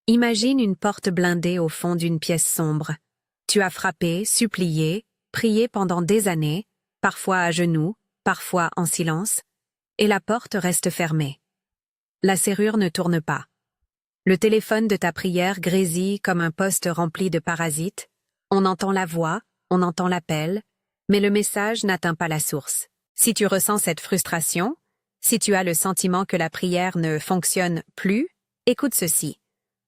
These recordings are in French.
Imagine une porte blindée au fond d'une pièce sombre. Tu as frappé, supplié, prié pendant des années, parfois à genoux, parfois en silence, et la porte reste fermée. La serrure ne tourne pas. Le téléphone de ta prière grésille comme un poste rempli de parasites. On entend la voix, on entend l'appel, mais le message n'atteint pas la source. Si tu ressens cette frustration, si tu as le sentiment que la prière ne fonctionne plus, écoute ceci.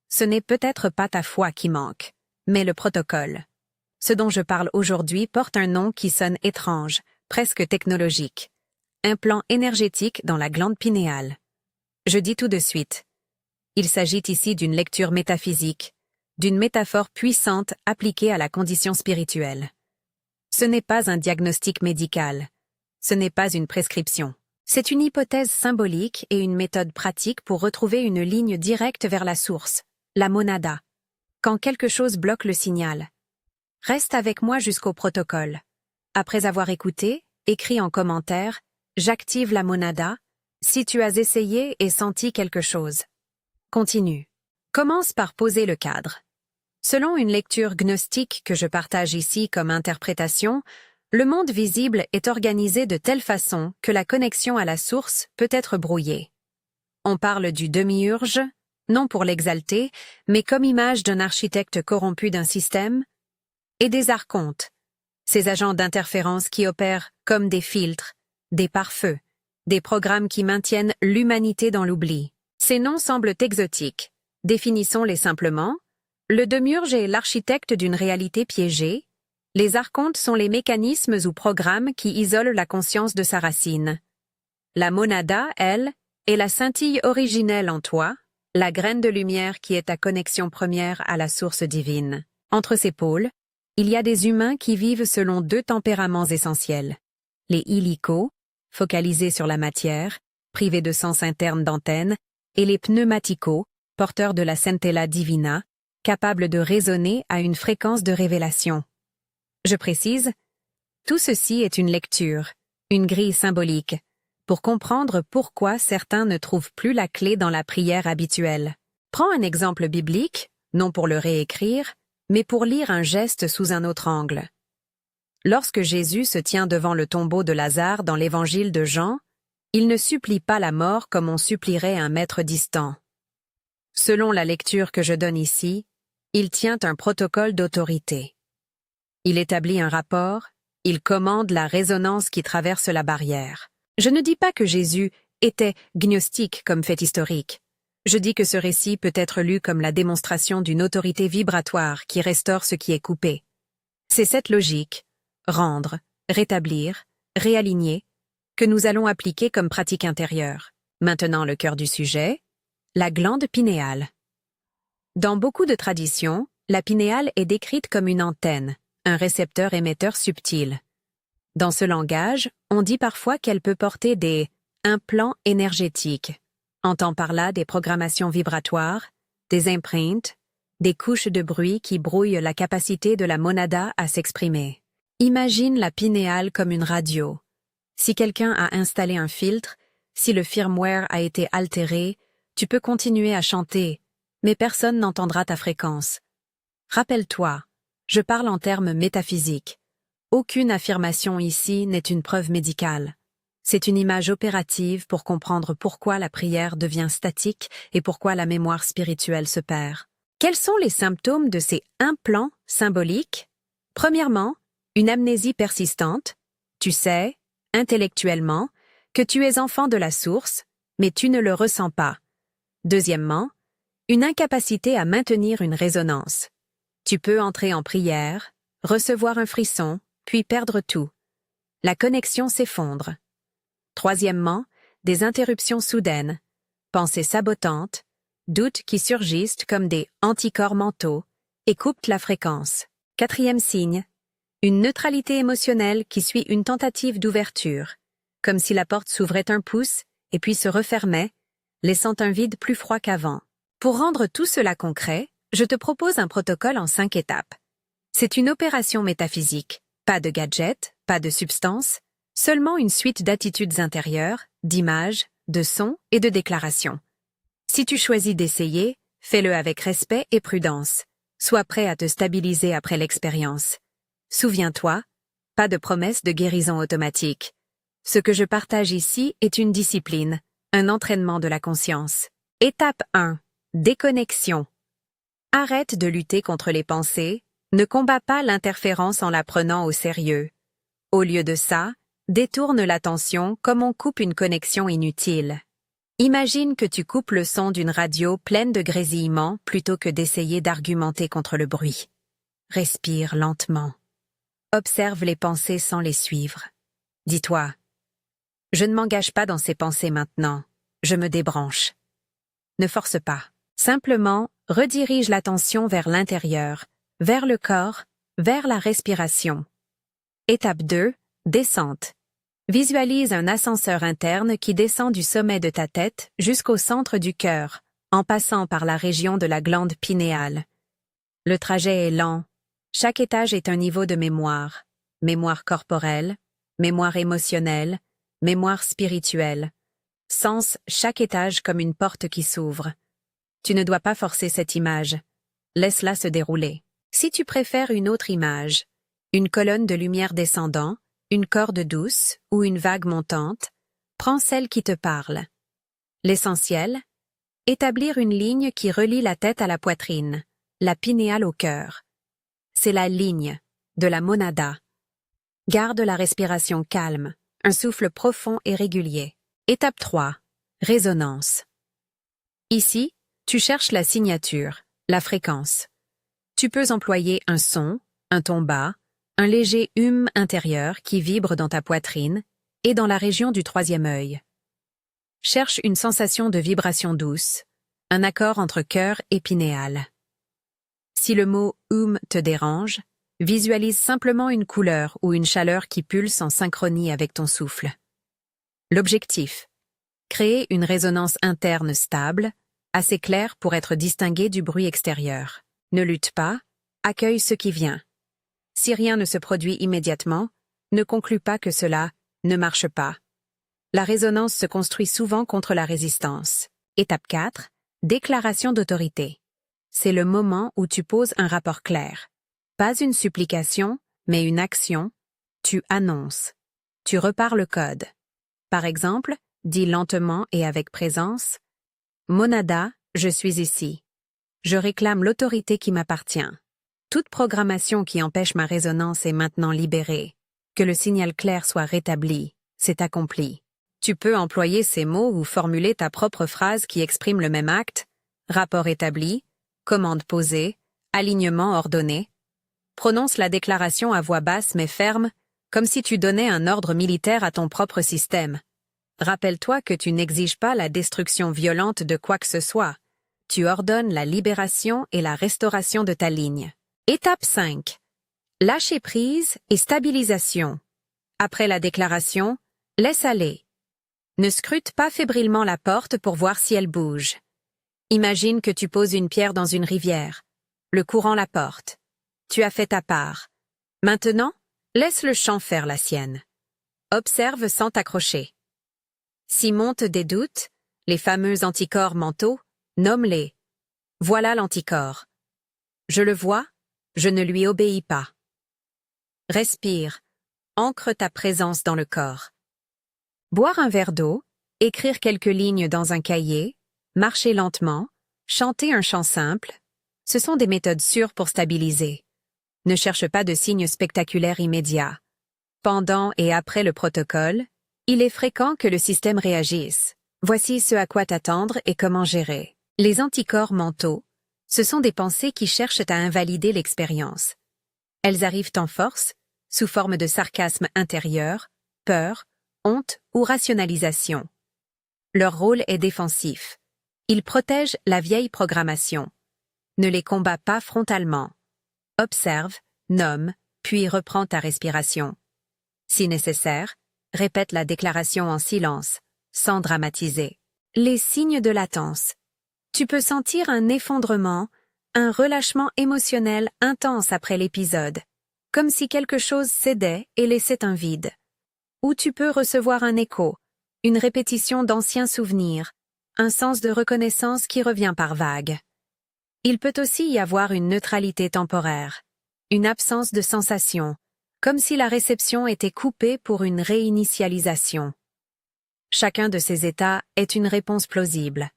Ce n'est peut-être pas ta foi qui manque, mais le protocole. Ce dont je parle aujourd'hui porte un nom qui sonne étrange, presque technologique. Un plan énergétique dans la glande pinéale. Je dis tout de suite. Il s'agit ici d'une lecture métaphysique, d'une métaphore puissante appliquée à la condition spirituelle. Ce n'est pas un diagnostic médical. Ce n'est pas une prescription. C'est une hypothèse symbolique et une méthode pratique pour retrouver une ligne directe vers la source, la monada. Quand quelque chose bloque le signal. Reste avec moi jusqu'au protocole. Après avoir écouté, écris en commentaire « J'active la monada » si tu as essayé et senti quelque chose. Continue. Commence par poser le cadre. Selon une lecture gnostique que je partage ici comme interprétation, le monde visible est organisé de telle façon que la connexion à la source peut être brouillée. On parle du demi-urge, non pour l'exalter, mais comme image d'un architecte corrompu d'un système, et des archontes, ces agents d'interférence qui opèrent comme des filtres, des pare-feux, des programmes qui maintiennent l'humanité dans l'oubli. Ces noms semblent exotiques. Définissons-les simplement. Le démiurge est l'architecte d'une réalité piégée. Les archontes sont les mécanismes ou programmes qui isolent la conscience de sa racine. La monada, elle, est la scintille originelle en toi, la graine de lumière qui est ta connexion première à la source divine. Entre ces pôles, il y a des humains qui vivent selon deux tempéraments essentiels. Les illicos, focalisés sur la matière, privés de sens interne d'antenne, et les pneumaticos, porteurs de la centella divina, capables de résonner à une fréquence de révélation. Je précise, tout ceci est une lecture, une grille symbolique, pour comprendre pourquoi certains ne trouvent plus la clé dans la prière habituelle. Prends un exemple biblique, non pour le réécrire, mais pour lire un geste sous un autre angle. Lorsque Jésus se tient devant le tombeau de Lazare dans l'évangile de Jean, il ne supplie pas la mort comme on supplierait un maître distant. Selon la lecture que je donne ici, il tient un protocole d'autorité. Il établit un rapport, il commande la résonance qui traverse la barrière. Je ne dis pas que Jésus était gnostique comme fait historique. Je dis que ce récit peut être lu comme la démonstration d'une autorité vibratoire qui restaure ce qui est coupé. C'est cette logique, rendre, rétablir, réaligner, que nous allons appliquer comme pratique intérieure. Maintenant le cœur du sujet, la glande pinéale. Dans beaucoup de traditions, la pinéale est décrite comme une antenne, un récepteur émetteur subtil. Dans ce langage, on dit parfois qu'elle peut porter des implants énergétiques. Entend par là des programmations vibratoires, des imprints, des couches de bruit qui brouillent la capacité de la monada à s'exprimer. Imagine la pinéale comme une radio. Si quelqu'un a installé un filtre, si le firmware a été altéré, tu peux continuer à chanter, mais personne n'entendra ta fréquence. Rappelle-toi, je parle en termes métaphysiques. Aucune affirmation ici n'est une preuve médicale. C'est une image opérative pour comprendre pourquoi la prière devient statique et pourquoi la mémoire spirituelle se perd. Quels sont les symptômes de ces implants symboliques? Premièrement, une amnésie persistante. Tu sais, intellectuellement, que tu es enfant de la source, mais tu ne le ressens pas. Deuxièmement, une incapacité à maintenir une résonance. Tu peux entrer en prière, recevoir un frisson, puis perdre tout. La connexion s'effondre. Troisièmement, des interruptions soudaines, pensées sabotantes, doutes qui surgissent comme des anticorps mentaux et coupent la fréquence. Quatrième signe, une neutralité émotionnelle qui suit une tentative d'ouverture, comme si la porte s'ouvrait un pouce et puis se refermait, laissant un vide plus froid qu'avant. Pour rendre tout cela concret, je te propose un protocole en 5 étapes. C'est une opération métaphysique, pas de gadget, pas de substance, seulement une suite d'attitudes intérieures, d'images, de sons et de déclarations. Si tu choisis d'essayer, Fais-le avec respect et prudence. Sois prêt à te stabiliser après l'expérience. Souviens-toi, pas de promesse de guérison automatique. Ce que je partage ici est une discipline, un entraînement de la conscience. Étape 1. Déconnexion. Arrête de lutter contre les pensées, ne combats pas l'interférence en la prenant au sérieux. Au lieu de ça, détourne l'attention comme on coupe une connexion inutile. Imagine que tu coupes le son d'une radio pleine de grésillements plutôt que d'essayer d'argumenter contre le bruit. Respire lentement. Observe les pensées sans les suivre. Dis-toi, je ne m'engage pas dans ces pensées maintenant, je me débranche. Ne force pas. Simplement, redirige l'attention vers l'intérieur, vers le corps, vers la respiration. Étape 2. Descente. Visualise un ascenseur interne qui descend du sommet de ta tête jusqu'au centre du cœur, en passant par la région de la glande pinéale. Le trajet est lent. Chaque étage est un niveau de mémoire. Mémoire corporelle, mémoire émotionnelle, mémoire spirituelle. Sens chaque étage comme une porte qui s'ouvre. Tu ne dois pas forcer cette image. Laisse-la se dérouler. Si tu préfères une autre image, une colonne de lumière descendant, une corde douce ou une vague montante, prends celle qui te parle. L'essentiel, établir une ligne qui relie la tête à la poitrine, la pinéale au cœur. C'est la ligne de la monada. Garde la respiration calme, un souffle profond et régulier. Étape 3. Résonance. Ici, tu cherches la signature, la fréquence. Tu peux employer un son, un ton bas, un léger hum intérieur qui vibre dans ta poitrine et dans la région du troisième œil. Cherche une sensation de vibration douce, un accord entre cœur et pinéale. Si le mot te dérange, visualise simplement une couleur ou une chaleur qui pulse en synchronie avec ton souffle. L'objectif: créer une résonance interne stable, assez claire pour être distinguée du bruit extérieur. Ne lutte pas, accueille ce qui vient. Si rien ne se produit immédiatement, ne conclus pas que cela ne marche pas. La résonance se construit souvent contre la résistance. Étape 4. Déclaration d'autorité. C'est le moment où tu poses un rapport clair. Pas une supplication, mais une action. Tu annonces. Tu repars le code. Par exemple, dis lentement et avec présence: Monada, je suis ici. Je réclame l'autorité qui m'appartient. Toute programmation qui empêche ma résonance est maintenant libérée. Que le signal clair soit rétabli, c'est accompli. Tu peux employer ces mots ou formuler ta propre phrase qui exprime le même acte: rapport établi, commande posée, alignement ordonné. Prononce la déclaration à voix basse mais ferme, comme si tu donnais un ordre militaire à ton propre système. Rappelle-toi que tu n'exiges pas la destruction violente de quoi que ce soit. Tu ordonnes la libération et la restauration de ta ligne. Étape 5. Lâcher prise et stabilisation. Après la déclaration, laisse aller. Ne scrute pas fébrilement la porte pour voir si elle bouge. Imagine que tu poses une pierre dans une rivière. Le courant la porte. Tu as fait ta part. Maintenant, laisse le champ faire la sienne. Observe sans t'accrocher. Si montent des doutes, les fameux anticorps mentaux, nomme-les. Voilà l'anticorps. Je le vois, je ne lui obéis pas. Respire, ancre ta présence dans le corps. Boire un verre d'eau, écrire quelques lignes dans un cahier, marcher lentement, chanter un chant simple, ce sont des méthodes sûres pour stabiliser. Ne cherche pas de signes spectaculaires immédiats. Pendant et après le protocole, il est fréquent que le système réagisse. Voici ce à quoi t'attendre et comment gérer. Les anticorps mentaux, ce sont des pensées qui cherchent à invalider l'expérience. Elles arrivent en force, sous forme de sarcasme intérieur, peur, honte ou rationalisation. Leur rôle est défensif. Ils protègent la vieille programmation. Ne les combats pas frontalement. Observe, nomme, puis reprends ta respiration. Si nécessaire, répète la déclaration en silence, sans dramatiser. Les signes de latence. Tu peux sentir un effondrement, un relâchement émotionnel intense après l'épisode, comme si quelque chose cédait et laissait un vide. Ou tu peux recevoir un écho, une répétition d'anciens souvenirs, un sens de reconnaissance qui revient par vagues. Il peut aussi y avoir une neutralité temporaire, une absence de sensation, comme si la réception était coupée pour une réinitialisation. Chacun de ces états est une réponse plausible.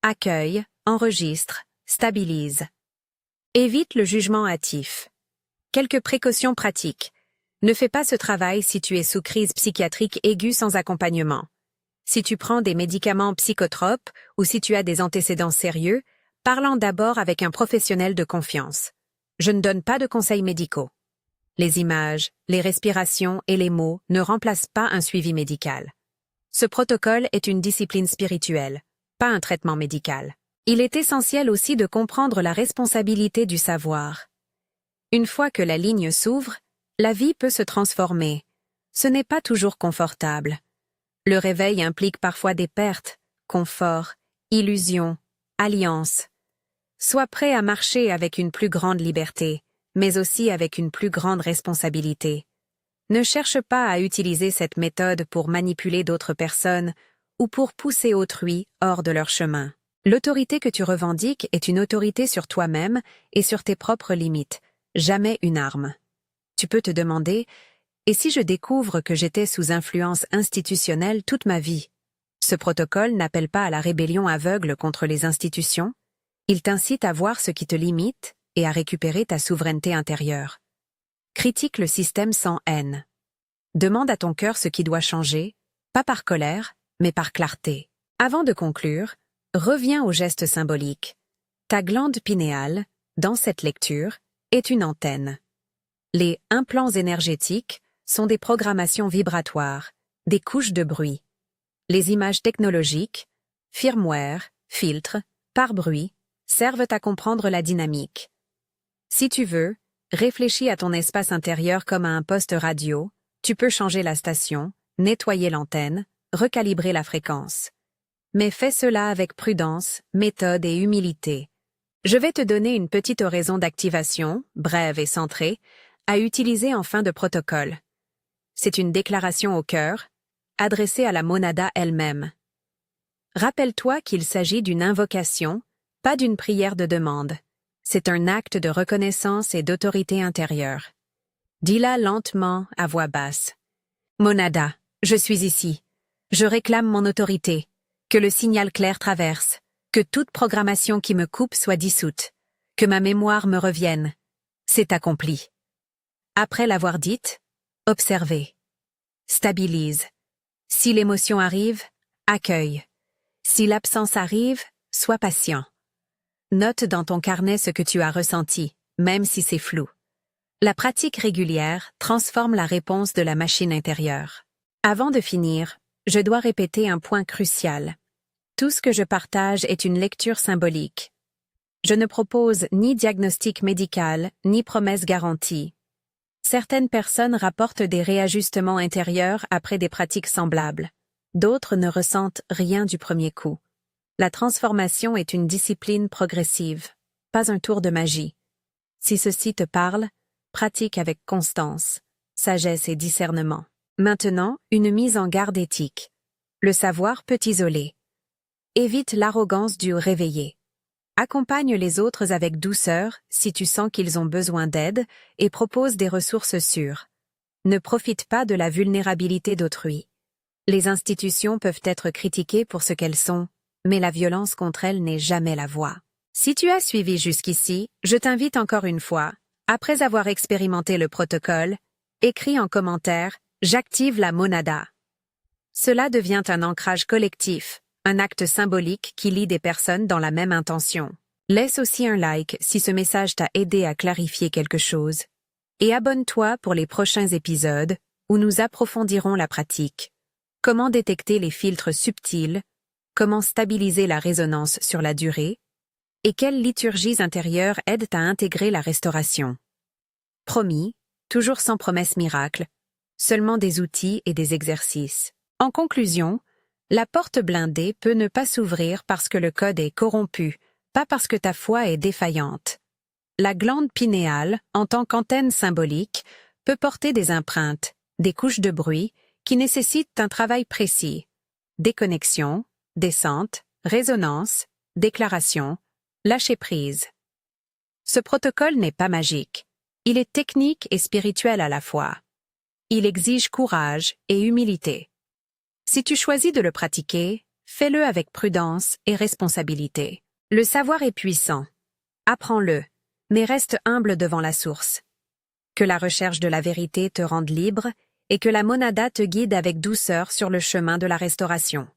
Accueille, enregistre, stabilise. Évite le jugement hâtif. Quelques précautions pratiques. Ne fais pas ce travail si tu es sous crise psychiatrique aiguë sans accompagnement. Si tu prends des médicaments psychotropes ou si tu as des antécédents sérieux, parle-en d'abord avec un professionnel de confiance. Je ne donne pas de conseils médicaux. Les images, les respirations et les mots ne remplacent pas un suivi médical. Ce protocole est une discipline spirituelle, pas un traitement médical. Il est essentiel aussi de comprendre la responsabilité du savoir. Une fois que la ligne s'ouvre, la vie peut se transformer. Ce n'est pas toujours confortable. Le réveil implique parfois des pertes, confort, illusions, alliances. Sois prêt à marcher avec une plus grande liberté, mais aussi avec une plus grande responsabilité. Ne cherche pas à utiliser cette méthode pour manipuler d'autres personnes ou pour pousser autrui hors de leur chemin. L'autorité que tu revendiques est une autorité sur toi-même et sur tes propres limites, jamais une arme. Tu peux te demander, et si je découvre que j'étais sous influence institutionnelle toute ma vie? Ce protocole n'appelle pas à la rébellion aveugle contre les institutions, il t'incite à voir ce qui te limite et à récupérer ta souveraineté intérieure. Critique le système sans haine. Demande à ton cœur ce qui doit changer, pas par colère, mais par clarté. Avant de conclure, reviens au geste symbolique. Ta glande pinéale, dans cette lecture, est une antenne. Les implants énergétiques sont des programmations vibratoires, des couches de bruit. Les images technologiques, firmware, filtres, pare-bruit, servent à comprendre la dynamique. Si tu veux, réfléchis à ton espace intérieur comme à un poste radio, tu peux changer la station, nettoyer l'antenne, recalibrer la fréquence. Mais fais cela avec prudence, méthode et humilité. Je vais te donner une petite oraison d'activation, brève et centrée, à utiliser en fin de protocole. C'est une déclaration au cœur, adressée à la monada elle-même. Rappelle-toi qu'il s'agit d'une invocation, pas d'une prière de demande. C'est un acte de reconnaissance et d'autorité intérieure. Dis-la lentement, à voix basse. Monada, je suis ici. Je réclame mon autorité. Que le signal clair traverse. Que toute programmation qui me coupe soit dissoute. Que ma mémoire me revienne. C'est accompli. Après l'avoir dite, observez. Stabilise. Si l'émotion arrive, accueille. Si l'absence arrive, sois patient. Note dans ton carnet ce que tu as ressenti, même si c'est flou. La pratique régulière transforme la réponse de la machine intérieure. Avant de finir, je dois répéter un point crucial. Tout ce que je partage est une lecture symbolique. Je ne propose ni diagnostic médical, ni promesse garantie. Certaines personnes rapportent des réajustements intérieurs après des pratiques semblables. D'autres ne ressentent rien du premier coup. La transformation est une discipline progressive, pas un tour de magie. Si ceci te parle, pratique avec constance, sagesse et discernement. Maintenant, une mise en garde éthique. Le savoir peut isoler. Évite l'arrogance du réveillé. Accompagne les autres avec douceur si tu sens qu'ils ont besoin d'aide et propose des ressources sûres. Ne profite pas de la vulnérabilité d'autrui. Les institutions peuvent être critiquées pour ce qu'elles sont, mais la violence contre elles n'est jamais la voie. Si tu as suivi jusqu'ici, je t'invite encore une fois, après avoir expérimenté le protocole, écris en commentaire « J'active la monada ». Cela devient un ancrage collectif, un acte symbolique qui lie des personnes dans la même intention. Laisse aussi un like si ce message t'a aidé à clarifier quelque chose. Et abonne-toi pour les prochains épisodes où nous approfondirons la pratique. Comment détecter les filtres subtils, comment stabiliser la résonance sur la durée, et quelles liturgies intérieures aident à intégrer la restauration. Promis, toujours sans promesse miracle, seulement des outils et des exercices. En conclusion, la porte blindée peut ne pas s'ouvrir parce que le code est corrompu, pas parce que ta foi est défaillante. La glande pinéale, en tant qu'antenne symbolique, peut porter des empreintes, des couches de bruit, qui nécessitent un travail précis. Déconnexion, descente, résonance, déclaration, lâcher prise. Ce protocole n'est pas magique. Il est technique et spirituel à la fois. Il exige courage et humilité. Si tu choisis de le pratiquer, fais-le avec prudence et responsabilité. Le savoir est puissant. Apprends-le, mais reste humble devant la source. Que la recherche de la vérité te rende libre et que la monada te guide avec douceur sur le chemin de la restauration.